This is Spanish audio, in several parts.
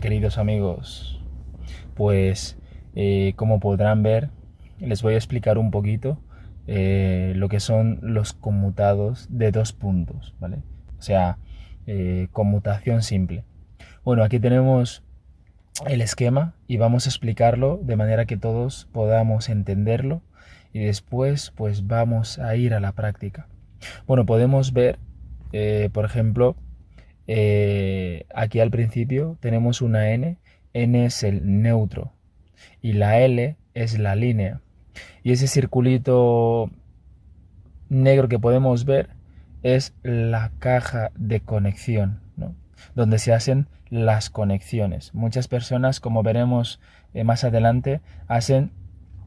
Queridos amigos, pues como podrán ver, les voy a explicar un poquito lo que son los conmutados de dos puntos, ¿vale? O sea, conmutación simple. Bueno, aquí tenemos el esquema y vamos a explicarlo de manera que todos podamos entenderlo y después pues vamos a ir a la práctica. Bueno, podemos ver, por ejemplo, aquí al principio tenemos una n es el neutro y la L es la línea. Y ese circulito negro que podemos ver es la caja de conexión, ¿no? Donde se hacen las conexiones. Muchas personas, como veremos más adelante, hacen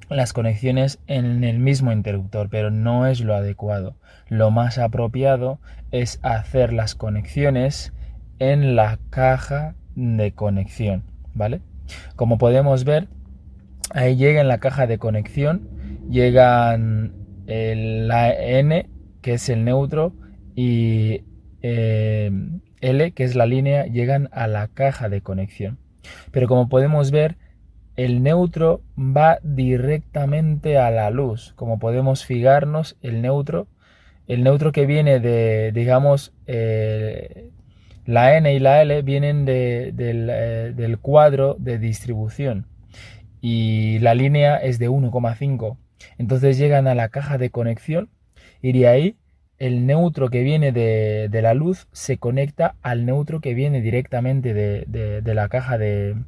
las conexiones en el mismo interruptor, pero no es lo adecuado. Lo más apropiado es hacer las conexiones en la caja de conexión, ¿vale? Como podemos ver, ahí llega en la caja de conexión, llegan la N, que es el neutro, y L, que es la línea, llegan a la caja de conexión. Pero como podemos ver, el neutro va directamente a la luz. Como podemos fijarnos, el neutro que viene de, digamos, la N y la L vienen del cuadro de distribución y la línea es de 1,5. Entonces llegan a la caja de conexión y de ahí el neutro que viene de la luz se conecta al neutro que viene directamente de la caja del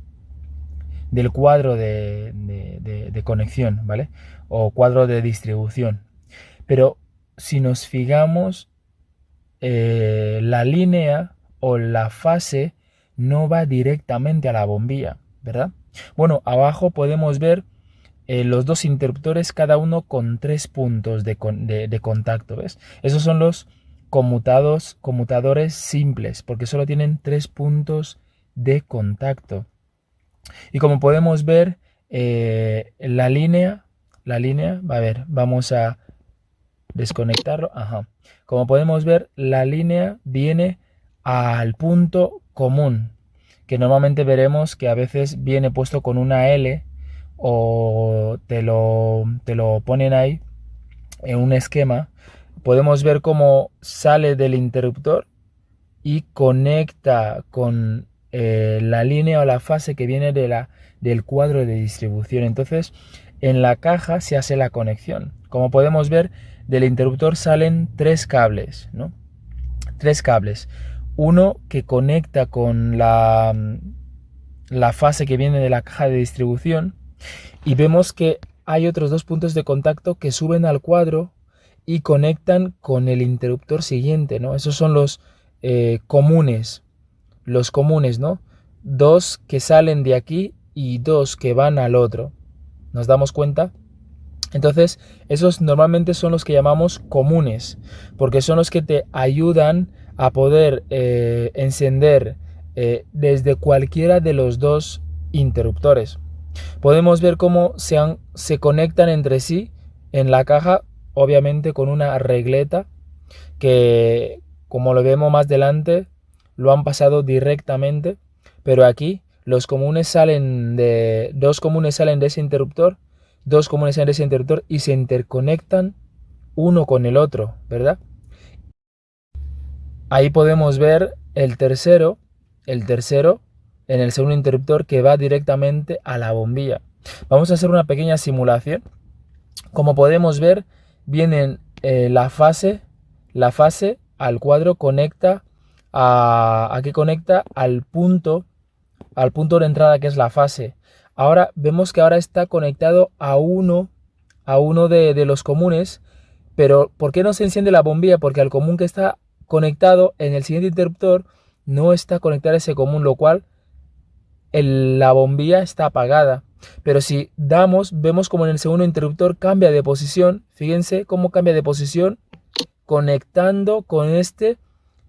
cuadro de conexión, ¿vale? O cuadro de distribución. Pero si nos fijamos, la línea o la fase no va directamente a la bombilla, ¿verdad? Bueno, abajo podemos ver los dos interruptores, cada uno con 3 puntos de contacto, ¿ves? Esos son los conmutadores simples, porque solo tienen 3 puntos de contacto. Y como podemos ver, a ver, vamos a desconectarlo. Ajá. Como podemos ver, la línea viene al punto común, que normalmente veremos que a veces viene puesto con una L o te lo ponen ahí en un esquema. Podemos ver cómo sale del interruptor y conecta con la línea o la fase que viene del cuadro de distribución. Entonces, en la caja se hace la conexión. Como podemos ver, del interruptor salen 3 cables, ¿no? 3 cables. Uno que conecta con la fase que viene de la caja de distribución y vemos que hay otros 2 puntos de contacto que suben al cuadro y conectan con el interruptor siguiente, ¿no? Esos son los comunes, ¿no? 2 que salen de aquí y 2 que van al otro. ¿Nos damos cuenta? Entonces, esos normalmente son los que llamamos comunes, porque son los que te ayudan a poder encender desde cualquiera de los 2 interruptores. Podemos ver cómo se conectan entre sí en la caja, obviamente con una regleta que, como lo vemos más adelante, lo han pasado directamente, pero aquí los comunes salen de 2 comunes salen de ese interruptor, 2 comunes salen de ese interruptor y se interconectan uno con el otro, ¿verdad? Ahí podemos ver el tercero en el segundo interruptor que va directamente a la bombilla. Vamos a hacer una pequeña simulación. Como podemos ver, vienen la fase al cuadro conecta aquí conecta al punto de entrada que es la fase. Ahora vemos que ahora está conectado a uno de los comunes, pero ¿por qué no se enciende la bombilla? Porque al común que está conectado en el siguiente interruptor no está conectado a ese común, lo cual la bombilla está apagada. Pero si damos, vemos como en el segundo interruptor cambia de posición. Fíjense cómo cambia de posición conectando con este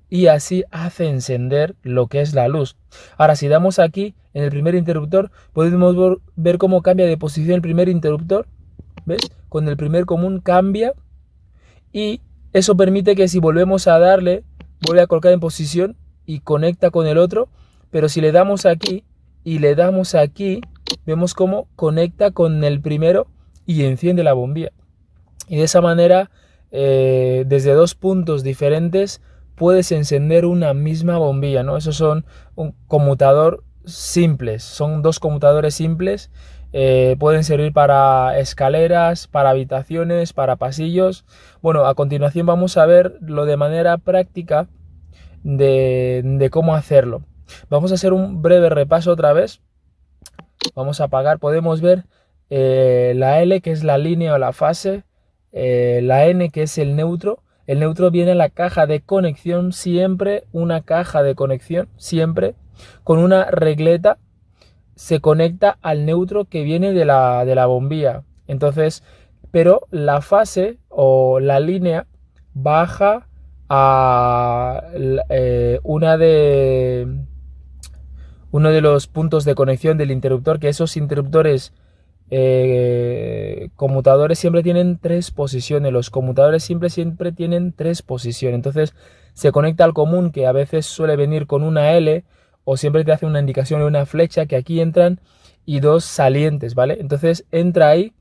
y así hace encender lo que es la luz. Ahora, si damos aquí en el primer interruptor, podemos ver cómo cambia de posición el primer interruptor. ¿Ves? Con el primer común cambia y eso permite que si volvemos a darle, vuelve a colocar en posición y conecta con el otro. Pero si le damos aquí, y le damos aquí, vemos cómo conecta con el primero y enciende la bombilla. Y de esa manera, desde dos puntos diferentes, puedes encender una misma bombilla, ¿no? Esos son un conmutador simples, son dos conmutadores simples, pueden servir para escaleras, para habitaciones, para pasillos. Bueno, a continuación vamos a ver lo de manera práctica de cómo hacerlo. Vamos a hacer un breve repaso otra vez. Vamos a apagar, podemos ver la L, que es la línea o la fase, la N, que es el neutro. El neutro viene en la caja de conexión, siempre una caja de conexión, siempre, con una regleta, se conecta al neutro que viene de la bombilla. Entonces, pero la fase o la línea baja a uno de los puntos de conexión del interruptor, que esos interruptores conmutadores siempre tienen tres posiciones, los conmutadores siempre tienen tres posiciones, entonces se conecta al común, que a veces suele venir con una L, o siempre te hace una indicación de una flecha, que aquí entran, y dos salientes, ¿vale? Entonces entra ahí,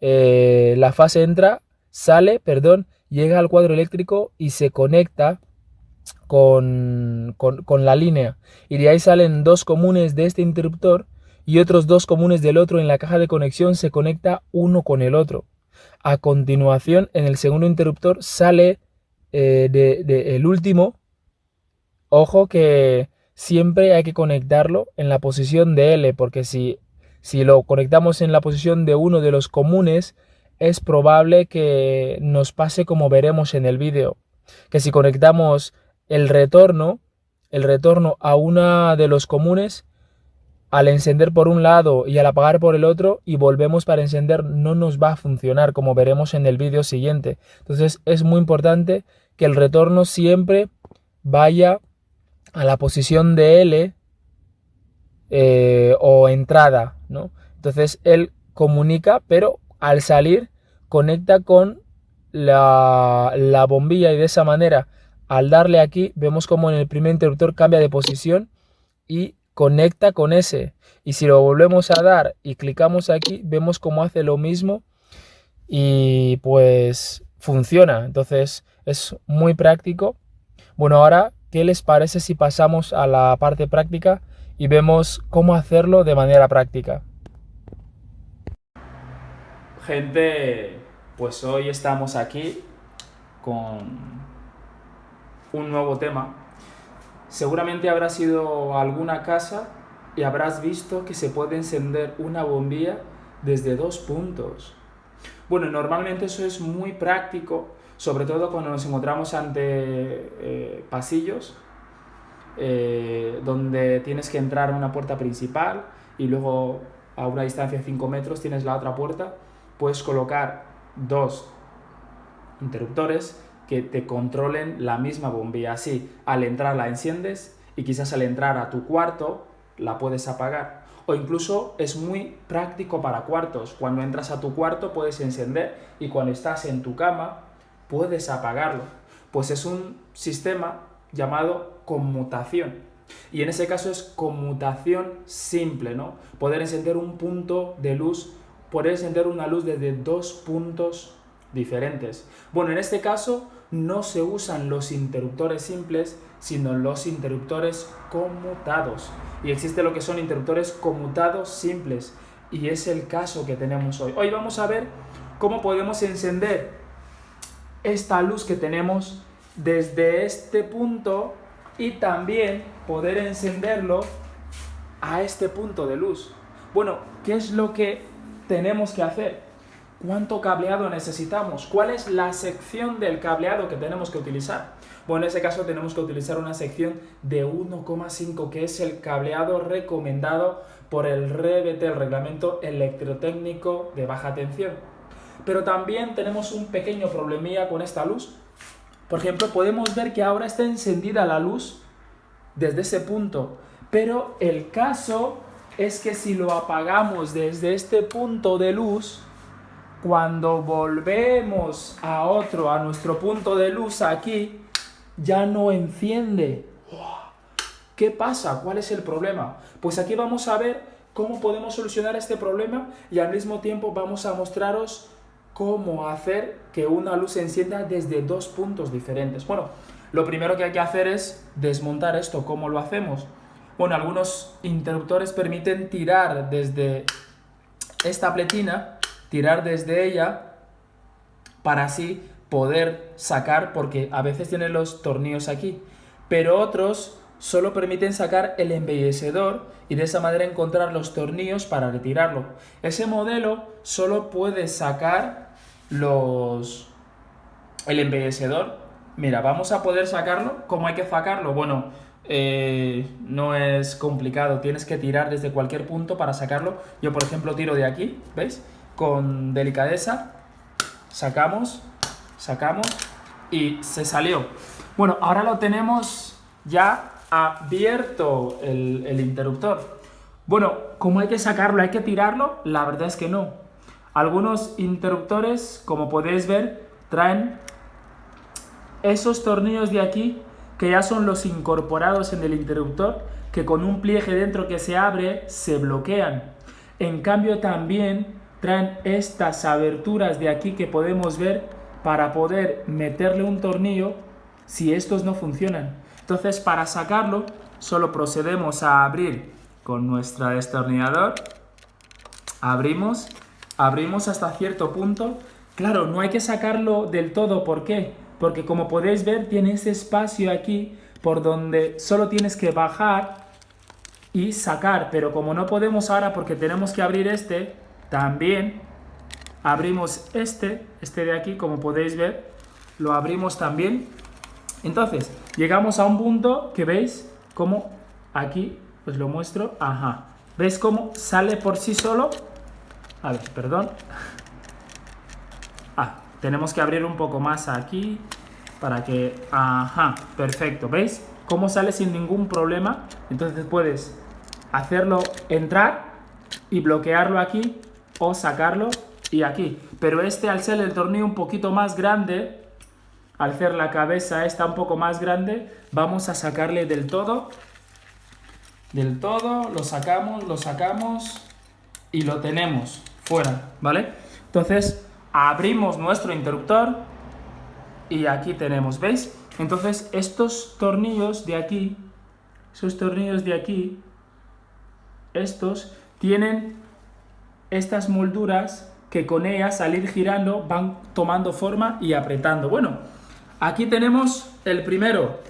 la fase entra, sale, perdón, llega al cuadro eléctrico y se conecta con la línea, y de ahí salen dos comunes de este interruptor y otros dos comunes del otro. En la caja de conexión se conecta uno con el otro. A continuación, en el segundo interruptor sale el último. Ojo que siempre hay que conectarlo en la posición de L, porque si lo conectamos en la posición de uno de los comunes, es probable que nos pase como veremos en el vídeo, que si conectamos el retorno a una de los comunes, al encender por un lado y al apagar por el otro y volvemos para encender, no nos va a funcionar, como veremos en el vídeo siguiente. Entonces es muy importante que el retorno siempre vaya a la posición de L o entrada, ¿no? Entonces él comunica, pero al salir conecta con la bombilla, y de esa manera, al darle aquí, vemos como en el primer interruptor cambia de posición y conecta con ese. Y si lo volvemos a dar y clicamos aquí, vemos cómo hace lo mismo y pues funciona. Entonces es muy práctico. Bueno, ahora, ¿qué les parece si pasamos a la parte práctica y vemos cómo hacerlo de manera práctica? Gente, pues hoy estamos aquí con un nuevo tema. Seguramente habrás ido a alguna casa y habrás visto que se puede encender una bombilla desde dos puntos. Bueno, normalmente eso es muy práctico, sobre todo cuando nos encontramos ante pasillos donde tienes que entrar a una puerta principal y luego a una distancia de 5 metros tienes la otra puerta. Puedes colocar dos interruptores que te controlen la misma bombilla. Así, al entrar la enciendes y quizás al entrar a tu cuarto la puedes apagar. O incluso es muy práctico para cuartos. Cuando entras a tu cuarto puedes encender y cuando estás en tu cama puedes apagarlo. Pues es un sistema llamado conmutación. Y en ese caso es conmutación simple, ¿no? Poder encender un punto de luz, poder encender una luz desde dos puntos diferentes. Bueno, en este caso no se usan los interruptores simples, sino los interruptores conmutados. Y existe lo que son interruptores conmutados simples. Y es el caso que tenemos hoy. Hoy vamos a ver cómo podemos encender esta luz que tenemos desde este punto y también poder encenderlo a este punto de luz. Bueno, ¿qué es lo que tenemos que hacer? ¿Cuánto cableado necesitamos? ¿Cuál es la sección del cableado que tenemos que utilizar? Bueno, en ese caso tenemos que utilizar una sección de 1,5, que es el cableado recomendado por el REBT, el Reglamento Electrotécnico de Baja Tensión. Pero también tenemos un pequeño problemilla con esta luz. Por ejemplo, podemos ver que ahora está encendida la luz desde ese punto, pero el caso es que si lo apagamos desde este punto de luz, cuando volvemos a nuestro punto de luz aquí, ya no enciende. ¿Qué pasa? ¿Cuál es el problema? Pues aquí vamos a ver cómo podemos solucionar este problema y al mismo tiempo vamos a mostraros cómo hacer que una luz se encienda desde dos puntos diferentes. Bueno, lo primero que hay que hacer es desmontar esto. ¿Cómo lo hacemos? Bueno, algunos interruptores permiten tirar desde esta pletina, tirar desde ella para así poder sacar, porque a veces tienen los tornillos aquí, pero otros solo permiten sacar el embellecedor y de esa manera encontrar los tornillos para retirarlo. Ese modelo solo puede sacar el embellecedor. Mira, vamos a poder sacarlo. ¿Cómo hay que sacarlo? Bueno, no es complicado, tienes que tirar desde cualquier punto para sacarlo. Yo, por ejemplo, tiro de aquí, ¿veis? Con delicadeza, sacamos y se salió. Bueno, ahora lo tenemos ya abierto el interruptor. Bueno, ¿cómo hay que sacarlo? ¿Hay que tirarlo? La verdad es que no. Algunos interruptores, como podéis ver, traen esos tornillos de aquí, que ya son los incorporados en el interruptor, que con un pliegue dentro que se abre, se bloquean. En cambio también traen estas aberturas de aquí que podemos ver para poder meterle un tornillo si estos no funcionan. Entonces, para sacarlo, solo procedemos a abrir con nuestro destornillador. Abrimos hasta cierto punto. Claro, no hay que sacarlo del todo. ¿Por qué? Porque como podéis ver, tiene ese espacio aquí por donde solo tienes que bajar y sacar. Pero como no podemos ahora porque tenemos que abrir este, también abrimos este de aquí, como podéis ver, lo abrimos también. Entonces, llegamos a un punto que veis como aquí, os lo muestro, ajá. ¿Veis cómo sale por sí solo? A ver, perdón. Tenemos que abrir un poco más aquí para que, ajá, perfecto. ¿Veis cómo sale sin ningún problema? Entonces puedes hacerlo entrar y bloquearlo aquí o sacarlo y aquí. Pero al ser el tornillo un poquito más grande, al ser la cabeza esta un poco más grande, vamos a sacarle del todo. Lo sacamos y lo tenemos fuera, ¿vale? Entonces abrimos nuestro interruptor y aquí tenemos, ¿veis? Entonces estos tornillos de aquí, estos tienen estas molduras que con ellas al ir girando van tomando forma y apretando. Bueno, aquí tenemos el primero.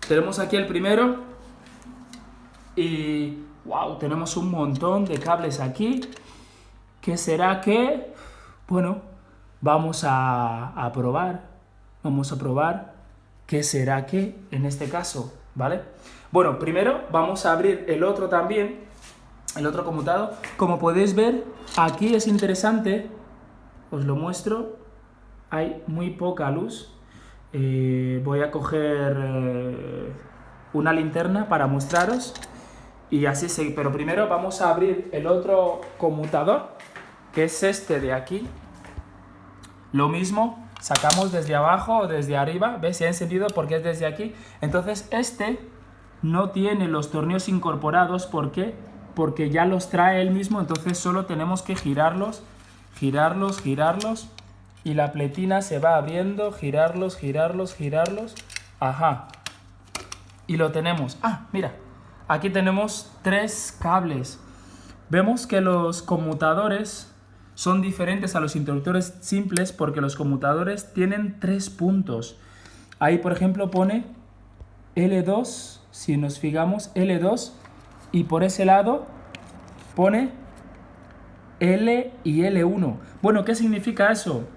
Tenemos aquí el primero y wow, tenemos un montón de cables aquí. ¿Qué será que? Bueno, vamos a probar. Vamos a probar qué será que en este caso, ¿vale? Bueno, primero vamos a abrir el otro también, el otro conmutador. Como podéis ver, aquí es interesante, os lo muestro, hay muy poca luz. Voy a coger una linterna para mostraros y así seguir. Pero primero vamos a abrir el otro conmutador, que es este de aquí. Lo mismo, sacamos desde abajo o desde arriba, ¿ves? Se ha encendido porque es desde aquí. Entonces este no tiene los tornillos incorporados. ¿Por qué? Porque ya los trae él mismo, entonces solo tenemos que girarlos y la pletina se va abriendo, girarlos. Ajá. Y lo tenemos. Mira, aquí tenemos 3 cables. Vemos que los conmutadores son diferentes a los interruptores simples porque los conmutadores tienen 3 puntos. Ahí, por ejemplo, pone L2, si nos fijamos, L2, y por ese lado pone L y L1. Bueno, ¿qué significa eso?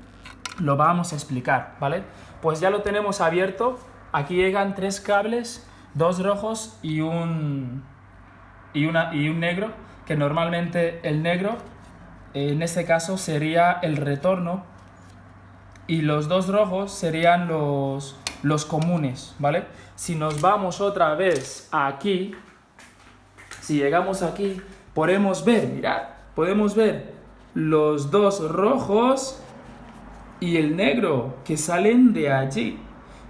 Lo vamos a explicar, ¿vale? Pues ya lo tenemos abierto. Aquí llegan 3 cables, 2 rojos y un negro, que normalmente el negro en este caso sería el retorno y los 2 rojos serían los comunes, ¿vale? Si nos vamos otra vez aquí, si llegamos aquí, podemos ver, mirad, podemos ver los 2 rojos y el negro que salen de allí.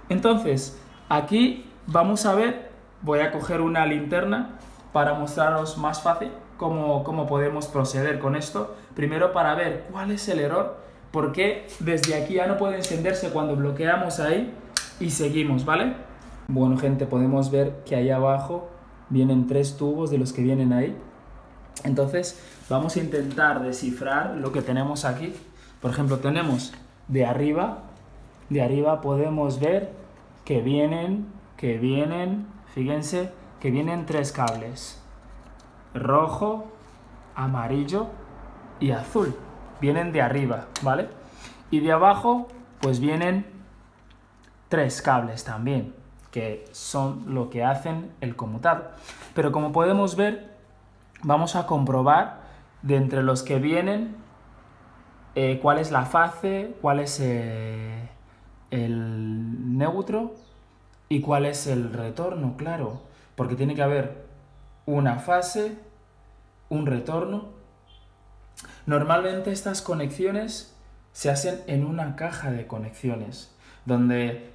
Entonces, aquí vamos a ver voy a coger una linterna para mostraros más fácil cómo podemos proceder con esto. Primero para ver cuál es el error, porque desde aquí ya no puede encenderse cuando bloqueamos ahí y seguimos, ¿vale? Bueno, gente, podemos ver que ahí abajo vienen 3 tubos de los que vienen ahí. Entonces vamos a intentar descifrar lo que tenemos aquí. Por ejemplo, tenemos de arriba podemos ver que vienen, fíjense, que vienen 3 cables. Rojo, amarillo y azul. Vienen de arriba, ¿vale? Y de abajo, pues vienen 3 cables también, que son lo que hacen el conmutado. Pero como podemos ver, vamos a comprobar de entre los que vienen cuál es la fase, cuál es el neutro y cuál es el retorno, claro, porque tiene que haber una fase, un retorno. Normalmente estas conexiones se hacen en una caja de conexiones, donde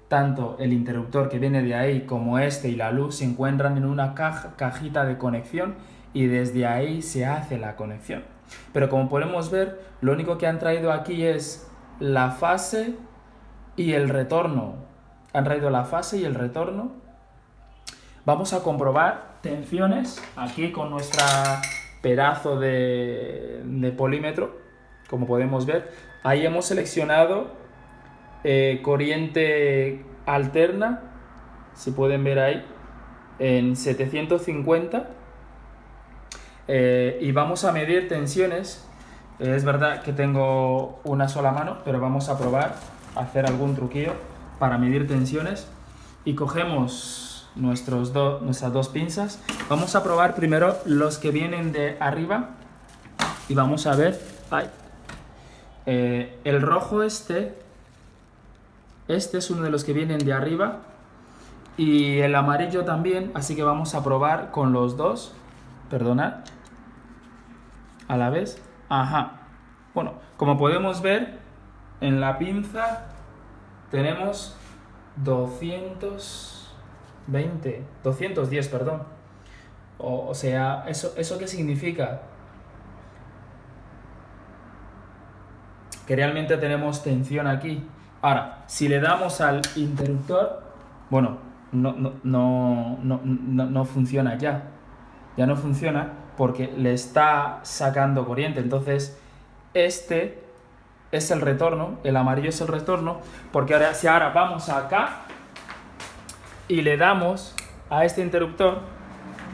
tanto el interruptor que viene de ahí como este y la luz se encuentran en una cajita de conexión y desde ahí se hace la conexión. Pero como podemos ver, lo único que han traído aquí es la fase y el retorno. Han traído la fase y el retorno. Vamos a comprobar tensiones aquí con nuestro pedazo de polímetro. Como podemos ver, ahí hemos seleccionado corriente alterna, si pueden ver ahí, en 750. Y vamos a medir tensiones. Es verdad que tengo una sola mano, pero vamos a probar a hacer algún truquillo para medir tensiones. Y cogemos nuestras 2 pinzas. Vamos a probar primero los que vienen de arriba y vamos a ver. El rojo este es uno de los que vienen de arriba y el amarillo también, así que vamos a probar con los 2. Perdonad, a la vez. Ajá. Bueno, como podemos ver, en la pinza tenemos 210, perdón. O sea, ¿eso qué significa? Que realmente tenemos tensión aquí. Ahora, si le damos al interruptor, bueno, no funciona ya. Ya no funciona porque le está sacando corriente. Entonces, este es el retorno, el amarillo es el retorno, porque ahora, si ahora vamos acá y le damos a este interruptor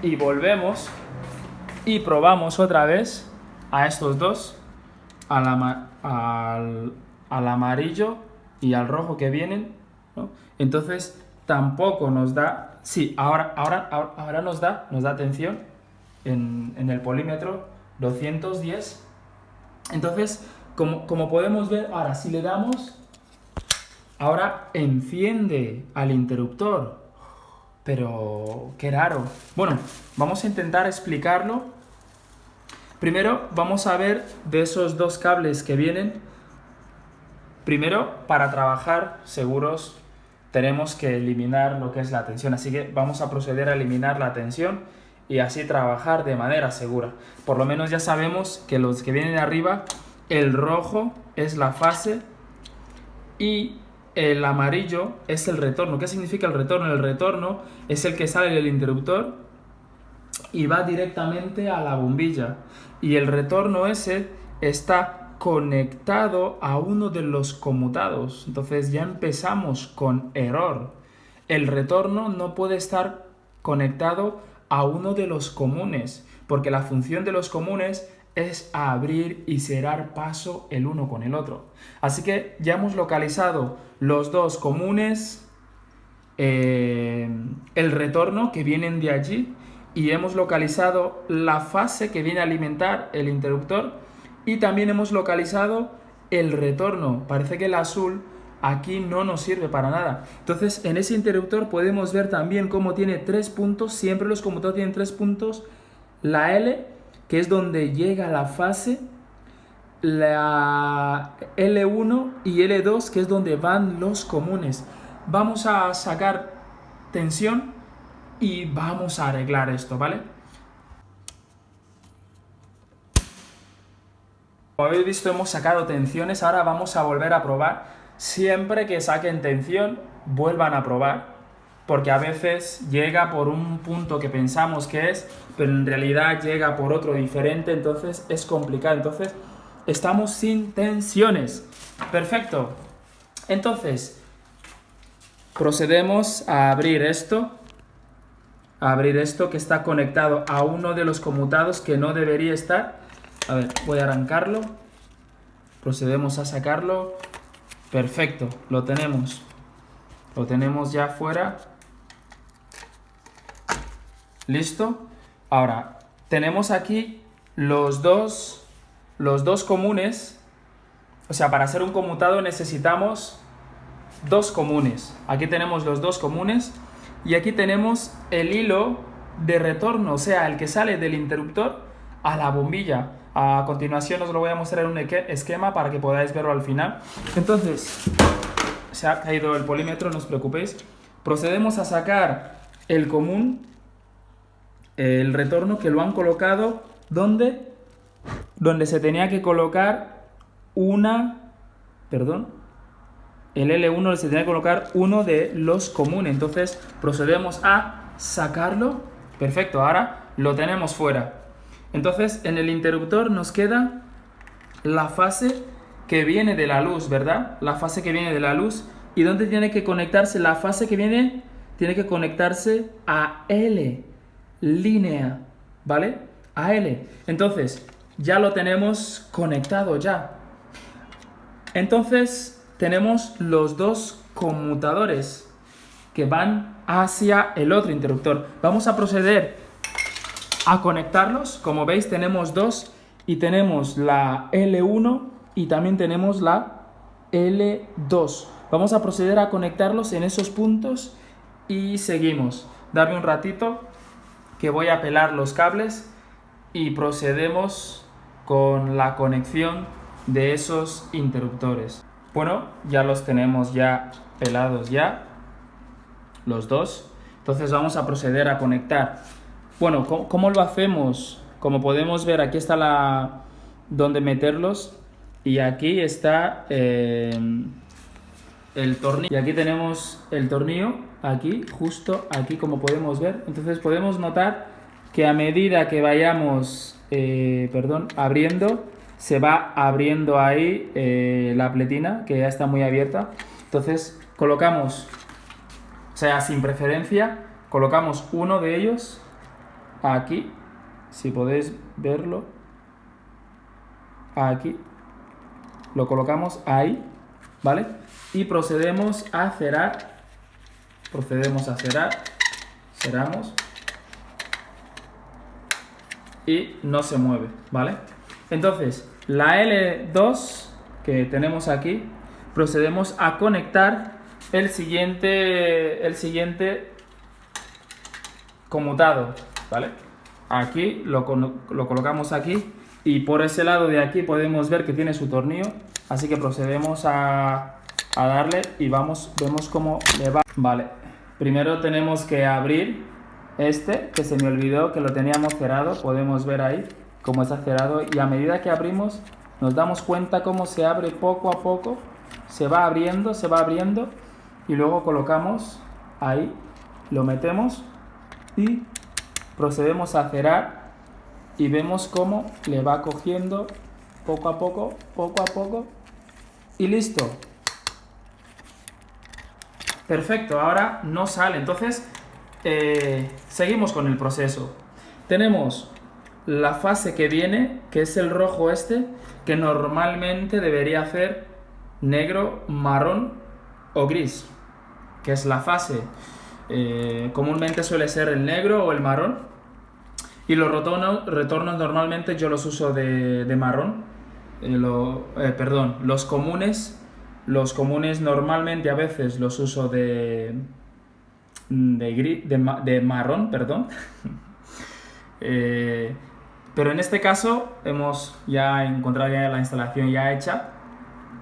y volvemos y probamos otra vez a estos dos, al amarillo y al rojo que vienen, ¿no? Entonces tampoco nos da, sí, ahora nos da tensión en el polímetro 210. Entonces, como podemos ver, ahora si le damos, ahora enciende al interruptor. Pero qué raro. Bueno, vamos a intentar explicarlo. Primero vamos a ver de esos 2 cables que vienen. Primero, para trabajar seguros tenemos que eliminar lo que es la tensión. Así que vamos a proceder a eliminar la tensión y así trabajar de manera segura. Por lo menos ya sabemos que los que vienen de arriba, el rojo es la fase y el amarillo es el retorno. ¿Qué significa el retorno? El retorno es el que sale del interruptor y va directamente a la bombilla. Y el retorno ese está conectado a uno de los conmutados. Entonces ya empezamos con error. El retorno no puede estar conectado a uno de los comunes, porque la función de los comunes es abrir y cerrar paso el uno con el otro. Así que ya hemos localizado los 2 comunes, el retorno que vienen de allí, y hemos localizado la fase que viene a alimentar el interruptor y también hemos localizado el retorno. Parece que el azul aquí no nos sirve para nada. Entonces en ese interruptor podemos ver también cómo tiene 3 puntos, siempre los conmutadores tienen 3 puntos, la L, que es donde llega la fase, la L1 y L2, que es donde van los comunes. Vamos a sacar tensión y vamos a arreglar esto, ¿vale? Como habéis visto, hemos sacado tensiones, ahora vamos a volver a probar. Siempre que saquen tensión, vuelvan a probar, porque a veces llega por un punto que pensamos que es, pero en realidad llega por otro diferente, entonces es complicado. Entonces, estamos sin tensiones. Perfecto. Entonces, procedemos a abrir esto que está conectado a uno de los conmutados que no debería estar. A ver, voy a arrancarlo. Procedemos a sacarlo. Perfecto, lo tenemos. Lo tenemos ya fuera. ¿Listo? Ahora, tenemos aquí los dos comunes. O sea, para hacer un conmutado necesitamos dos comunes. Aquí tenemos los dos comunes. Y aquí tenemos el hilo de retorno, o sea, el que sale del interruptor a la bombilla. A continuación os lo voy a mostrar en un esquema para que podáis verlo al final. Entonces, se ha caído el polímetro, no os preocupéis. Procedemos a sacar el común, el retorno, que lo han colocado donde se tenía que colocar el L1 se tenía que colocar uno de los comunes. Entonces procedemos a sacarlo. Perfecto, ahora lo tenemos fuera. Entonces en el interruptor nos queda la fase que viene de la luz, ¿verdad? La fase que viene de la luz. ¿Y dónde tiene que conectarse la fase que viene? Tiene que conectarse a L, línea, ¿vale? A L. Entonces ya lo tenemos conectado ya. Entonces tenemos los dos conmutadores que van hacia el otro interruptor. Vamos a proceder a conectarlos. Como veis, tenemos dos y tenemos la L1 y también tenemos la L2. Vamos a proceder a conectarlos en esos puntos y seguimos. Darme un ratito que voy a pelar los cables y procedemos con la conexión de esos interruptores. Bueno, ya los tenemos ya pelados ya, los dos. Entonces vamos a proceder a conectar. Bueno, ¿cómo lo hacemos? Como podemos ver, aquí está donde meterlos y aquí está el tornillo. Y aquí tenemos el tornillo, aquí, justo aquí, como podemos ver. Entonces podemos notar que a medida que vayamos abriendo, se va abriendo ahí la pletina, que ya está muy abierta. Entonces colocamos, o sea, sin preferencia, colocamos uno de ellos aquí, si podéis verlo, aquí, lo colocamos ahí, ¿vale? Y procedemos a cerrar, cerramos y no se mueve, ¿vale? Entonces, la L2 que tenemos aquí, procedemos a conectar el siguiente conmutado, ¿vale? Aquí lo colocamos aquí y por ese lado de aquí podemos ver que tiene su tornillo, así que procedemos a darle y vemos cómo le va. Vale, primero tenemos que abrir que se me olvidó que lo teníamos cerrado, podemos ver ahí cómo está cerrado y a medida que abrimos nos damos cuenta cómo se abre poco a poco, se va abriendo y luego colocamos ahí, lo metemos y procedemos a cerrar y vemos cómo le va cogiendo poco a poco y listo. Perfecto, ahora no sale. Entonces seguimos con el proceso. Tenemos la fase que viene, que es el rojo que normalmente debería hacer negro, marrón o gris, que es la fase. Comúnmente suele ser el negro o el marrón. Y los retornos normalmente yo los uso de marrón. Los comunes normalmente a veces los uso de marrón, perdón. Pero en este caso hemos ya encontrado ya la instalación ya hecha.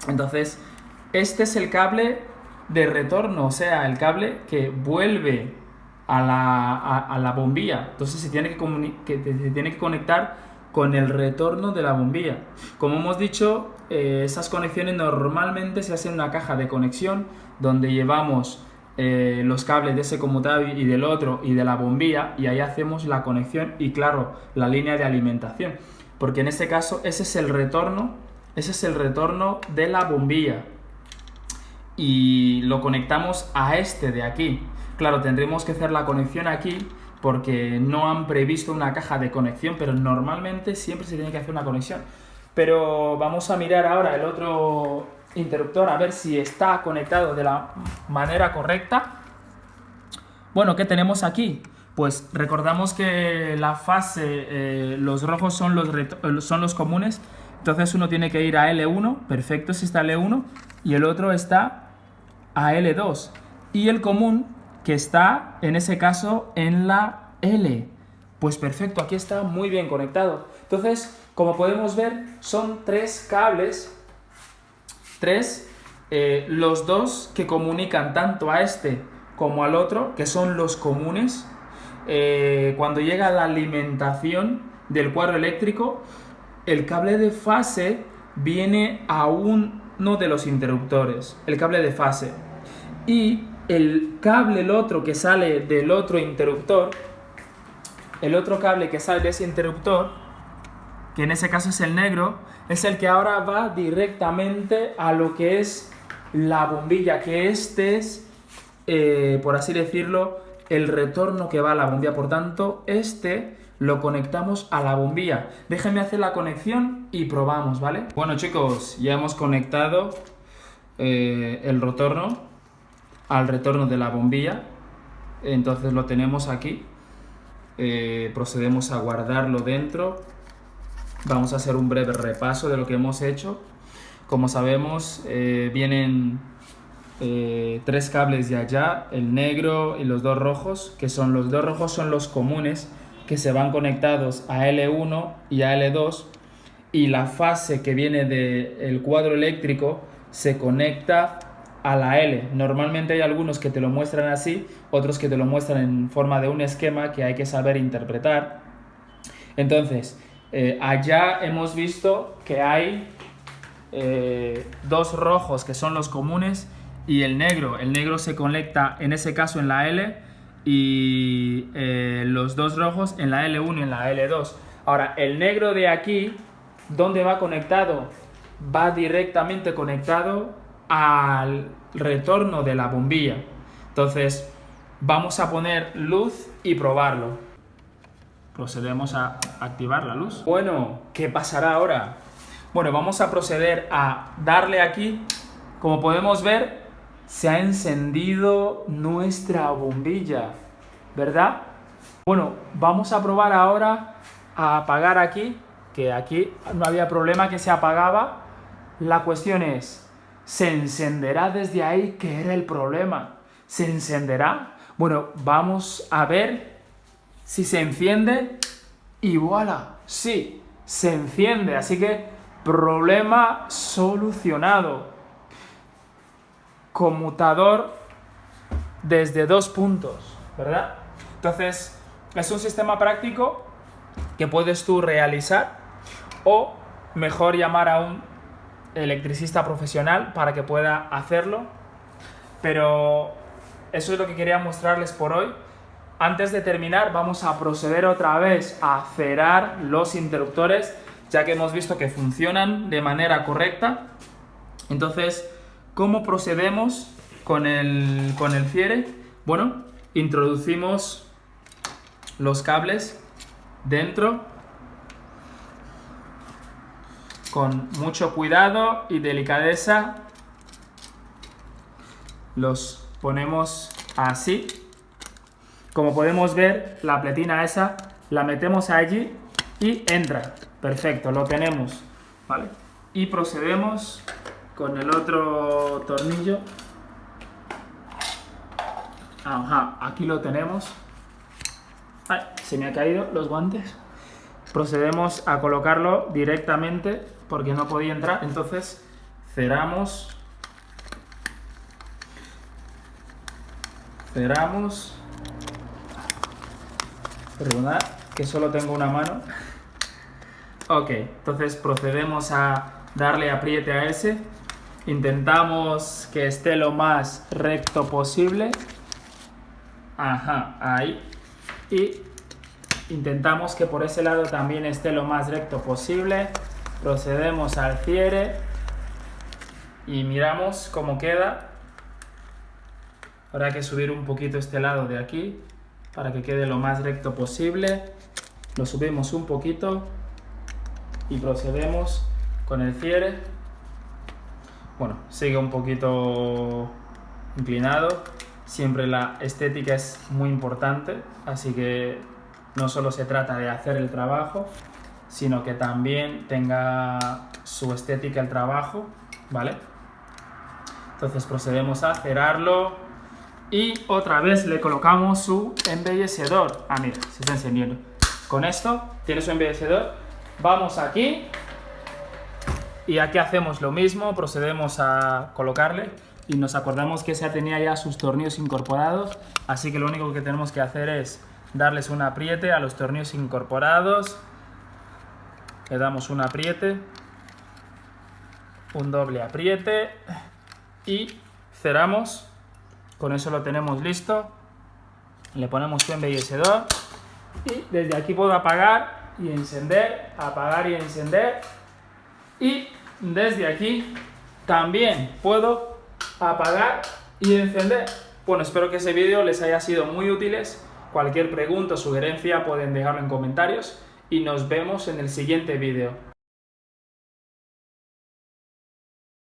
Entonces este es el cable de retorno, o sea, el cable que vuelve a la bombilla. Entonces se tiene se tiene que conectar con el retorno de la bombilla. Como hemos dicho, esas conexiones normalmente se hacen en una caja de conexión donde llevamos los cables de ese conmutador y del otro y de la bombilla, y ahí hacemos la conexión y, claro, la línea de alimentación, porque en este caso ese es el retorno de la bombilla y lo conectamos a este de aquí. Claro, tendremos que hacer la conexión aquí porque no han previsto una caja de conexión, pero normalmente siempre se tiene que hacer una conexión. Pero vamos a mirar ahora el otro interruptor a ver si está conectado de la manera correcta. Bueno, ¿qué tenemos aquí? Pues recordamos que la fase, los rojos son los comunes, entonces uno tiene que ir a L1, perfecto, si está L1, y el otro está a L2, y el común que está en ese caso en la L. Pues perfecto, aquí está muy bien conectado. Entonces, como podemos ver, son tres cables, los dos que comunican tanto a este como al otro, que son los comunes. Cuando llega la alimentación del cuadro eléctrico, el cable de fase viene a uno de los interruptores, el cable de fase, y el cable, el otro que sale del otro interruptor, el otro cable que sale de ese interruptor, que en ese caso es el negro, es el que ahora va directamente a lo que es la bombilla, que este es, por así decirlo, el retorno que va a la bombilla. Por tanto, este lo conectamos a la bombilla. Déjenme hacer la conexión y probamos, ¿vale? Bueno, chicos, ya hemos conectado el retorno al retorno de la bombilla. Entonces lo tenemos aquí. Procedemos a guardarlo dentro. Vamos a hacer un breve repaso de lo que hemos hecho. Como sabemos, vienen tres cables de allá, el negro y los dos rojos, que son los dos rojos son los comunes, que se van conectados a L1 y a L2, y la fase que viene del cuadro eléctrico se conecta a la L. Normalmente hay algunos que te lo muestran así, otros que te lo muestran en forma de un esquema que hay que saber interpretar. Entonces, allá hemos visto que hay dos rojos que son los comunes y el negro se conecta en ese caso en la L, y los dos rojos en la L1 y en la L2. Ahora, el negro de aquí, ¿dónde va conectado? Va directamente conectado al retorno de la bombilla. Entonces, vamos a poner luz y probarlo. Procedemos a activar la luz. Bueno, ¿qué pasará ahora? Bueno, vamos a proceder a darle aquí. Como podemos ver, se ha encendido nuestra bombilla, ¿verdad? Bueno, vamos a probar ahora a apagar aquí, que aquí no había problema, que se apagaba. La cuestión es, ¿se encenderá desde ahí? ¿Qué era el problema? ¿Se encenderá? Bueno, vamos a ver si se enciende y voilà, sí, se enciende. Así que problema solucionado. Conmutador desde 2 puntos, ¿verdad? Entonces, es un sistema práctico que puedes tú realizar, o mejor llamar a un electricista profesional para que pueda hacerlo. Pero eso es lo que quería mostrarles por hoy. Antes de terminar, vamos a proceder otra vez a cerrar los interruptores, ya que hemos visto que funcionan de manera correcta. Entonces, ¿cómo procedemos con el cierre? Bueno, introducimos los cables dentro con mucho cuidado y delicadeza. Los ponemos así. Como podemos ver, la pletina esa la metemos allí y entra. Perfecto, lo tenemos, ¿vale? Y procedemos con el otro tornillo. Ajá, aquí lo tenemos. Ay, se me han caído los guantes. Procedemos a colocarlo directamente porque no podía entrar. Entonces cerramos Cerramos. Perdonad, que solo tengo una mano. Ok, entonces procedemos a darle apriete a ese. Intentamos que esté lo más recto posible. Ajá, ahí. Y intentamos que por ese lado también esté lo más recto posible. Procedemos al cierre y miramos cómo queda. Habrá que subir un poquito este lado de aquí para que quede lo más recto posible. Lo subimos un poquito y procedemos con el cierre. Bueno, sigue un poquito inclinado. Siempre la estética es muy importante, así que no solo se trata de hacer el trabajo, sino que también tenga su estética el trabajo, ¿vale? Entonces procedemos a cerrarlo y otra vez le colocamos su embellecedor. Ah, mira, se está encendiendo. Con esto tiene su embellecedor. Vamos aquí y aquí hacemos lo mismo, procedemos a colocarle y nos acordamos que esa tenía ya sus tornillos incorporados, así que lo único que tenemos que hacer es darles un apriete a los tornillos incorporados. Le damos un apriete, un doble apriete y cerramos. Con eso lo tenemos listo. Le ponemos su embellecedor y desde aquí puedo apagar y encender, apagar y encender. Y desde aquí también puedo apagar y encender. Bueno, espero que ese vídeo les haya sido muy útiles. Cualquier pregunta o sugerencia pueden dejarlo en comentarios y nos vemos en el siguiente vídeo.